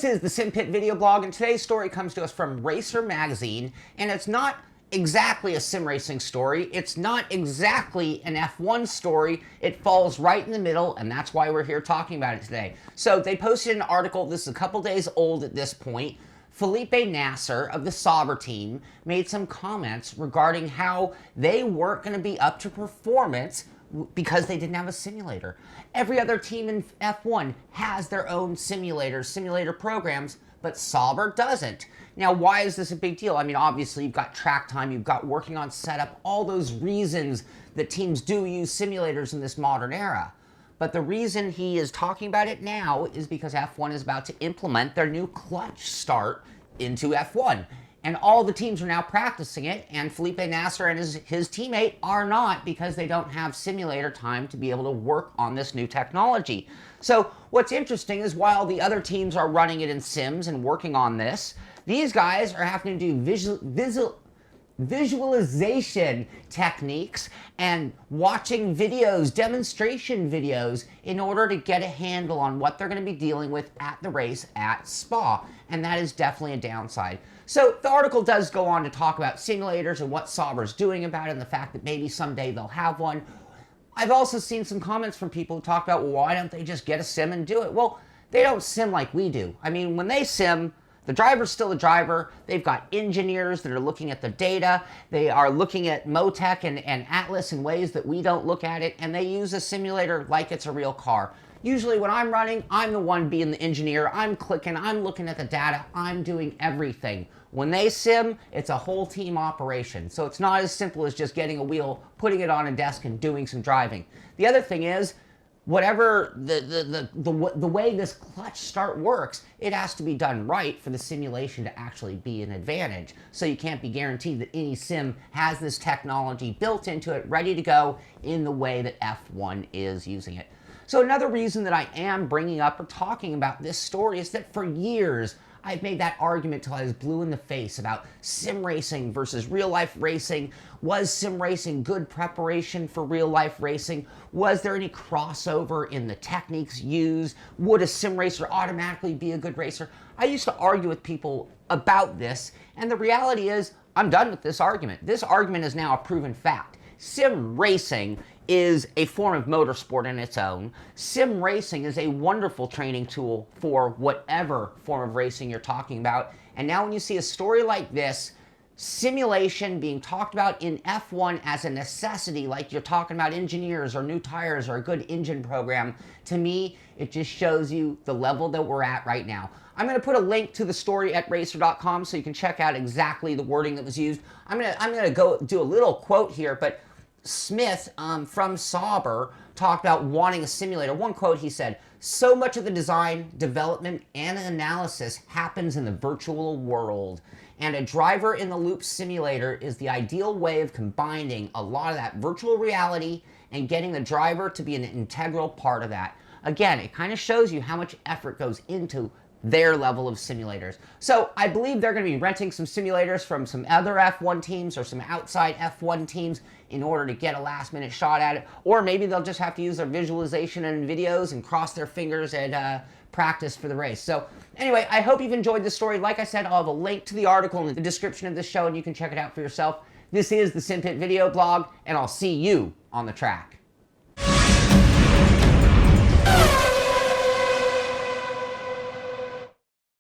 is the Simpit video blog, and today's story comes to us from Racer Magazine, and it's not exactly a sim racing story. It's not exactly an F1 story. It falls right in the middle, and that's why we're here talking about it today. So they posted an article. This is a couple days old at this point. Felipe Nasr of the Sauber team made some comments regarding how they weren't going to be up to performance because they didn't have a simulator. Every other team in F1 has their own simulator programs, but Sauber doesn't. Now, why is this a big deal? I mean, obviously, you've got track time, you've got working on setup, all those reasons that teams do use simulators in this modern era. But the reason he is talking about it now is because F1 is about to implement their new clutch start into F1. And all the teams are now practicing it, and Felipe Nasr and his teammate are not, because they don't have simulator time to be able to work on this new technology. So what's interesting is while the other teams are running it in sims and working on this, these guys are having to do visualization techniques and watching videos, demonstration videos, in order to get a handle on what they're going to be dealing with at the race at Spa. And that is definitely a downside. So the article does go on to talk about simulators and what Sauber's doing about it, and the fact that maybe someday they'll have one. I've also seen some comments from people who talk about, well, why don't they just get a sim and do it? Well, they don't sim like we do. I mean, when they sim, the driver's still a driver. They've got engineers that are looking at the data. They are looking at Motec and Atlas in ways that we don't look at it, and they use a simulator like it's a real car. Usually when I'm running, I'm the one being the engineer. I'm clicking, I'm looking at the data, I'm doing everything. When they sim, it's a whole team operation. So it's not as simple as just getting a wheel, putting it on a desk, and doing some driving. The other thing is, whatever the way this clutch start works, it has to be done right for the simulation to actually be an advantage. So you can't be guaranteed that any sim has this technology built into it, ready to go in the way that F1 is using it. So another reason that I am bringing up or talking about this story is that for years, I've made that argument till I was blue in the face about sim racing versus real life racing. Was sim racing good preparation for real life racing? Was there any crossover in the techniques used? Would a sim racer automatically be a good racer? I used to argue with people about this, and the reality is I'm done with this argument. This argument is now a proven fact. Sim racing is a form of motorsport in its own. Sim racing is a wonderful training tool for whatever form of racing you're talking about. And now when you see a story like this, simulation being talked about in F1 as a necessity, like you're talking about engineers or new tires or a good engine program, to me, it just shows you the level that we're at right now. I'm going to put a link to the story at racer.com so you can check out exactly the wording that was used. I'm going to go do a little quote here, but Smith from Sauber talked about wanting a simulator. One quote, he said, "So much of the design, development, and analysis happens in the virtual world, and a driver-in-the-loop simulator is the ideal way of combining a lot of that virtual reality and getting the driver to be an integral part of that." Again, it kind of shows you how much effort goes into their level of simulators. So I believe they're going to be renting some simulators from some other F1 teams or some outside F1 teams in order to get a last-minute shot at it. Or maybe they'll just have to use their visualization and videos and cross their fingers and practice for the race. So anyway, I hope you've enjoyed this story. Like I said, I'll have a link to the article in the description of this show, and you can check it out for yourself. This is the Simpit video blog, and I'll see you on the track.